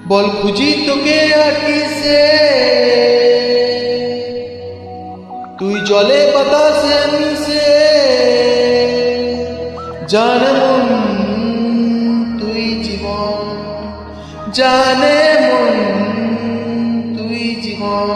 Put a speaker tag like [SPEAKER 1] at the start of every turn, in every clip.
[SPEAKER 1] বল খুঁজি তোকে আর কিসে, তুই জলে বাতাসে মিশে। জানে মন তুই জীবন, জানে মন তুই জীবন।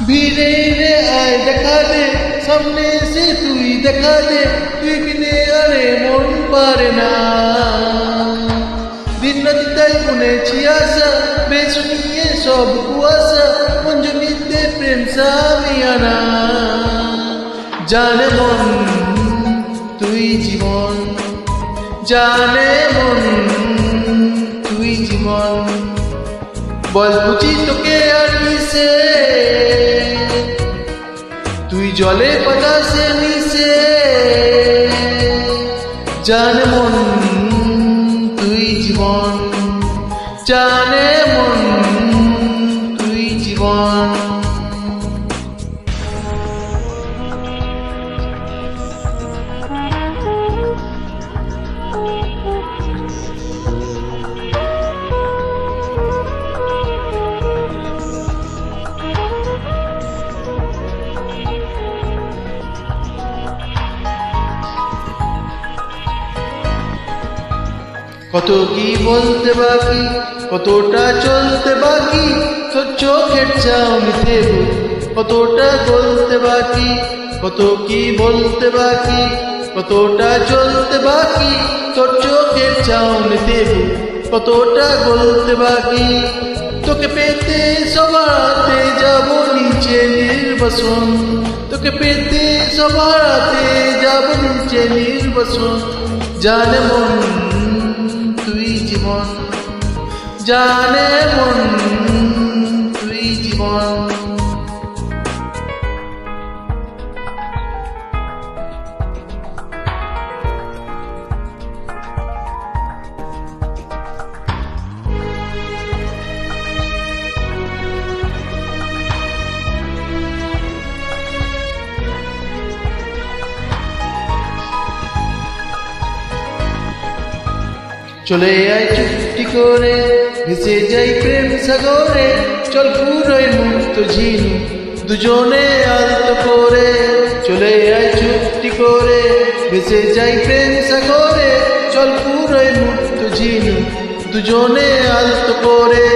[SPEAKER 1] ভিড়ে রে আয় দেখা দে, সামনে সে তুই দেখা দে, তুই বিনে আরে মন পারে না। দিন রাতি তাই বুনেছি আশা, বেসুনিয়ে সব কুয়াশা, মঞ্জুনিতে প্রেম সামিয়ানা। জানে মন তুই জীবন, জানে মন তুই জীবন। বল বুঝি তোকে আর কিসে, তুই জলে বাতাসে মিশে। জানে মন তুই জীবন, জানে মন তুই জীবন। কত কি বলতে বাকি, কতটা চলতে বাকি, তোর চোখের চাউনিতে কতটা বলতে বাকি। কত কি বলতে বাকি, কতটা চলতে বাকি, তোর চোখের চাউনিতে কতটা বলতে বাকি। তোকে পেতে সবাতে যাব নিচে নির্বাসন, তোকে পেতে সবাতে যাব নিচে নির্বাসন। জানে মন তুই জীবন, জানে মন তুই জীবন। চলে আয় চুপটি করে, ভেসে যাই প্রেম সাগরে। চল পুরোই মুক্ত ঝিনু, দুজনে আলতো করে। চলে আয় চুপটি করে, ভেসে যাই প্রেম সাগরে। চল পুরোই মুক্ত ঝিনু, দুজনে আলতো করে।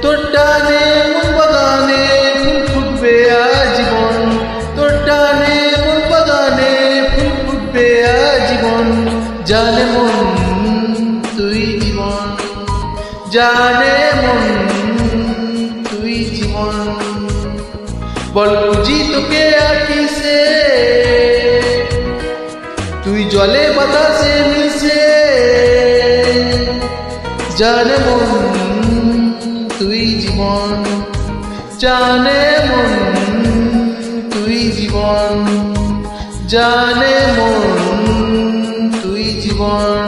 [SPEAKER 1] তোর টানে মন বাগানে ফুল ফুটবে আজীবন, তোর টানে মন বাগানে ফুল ফুটবে আজীবন। জানে মন তুই জীবন, জানে মন তুই জীবন। বল বুঝি তোকে আর কিসে, তুই জলে বাতাসে মিশে। জানে মন তুই জীবন, জানে মন তুই জীবন। জানে মন তুই জীবন,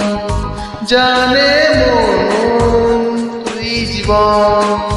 [SPEAKER 1] জানে মন তুই জীবন।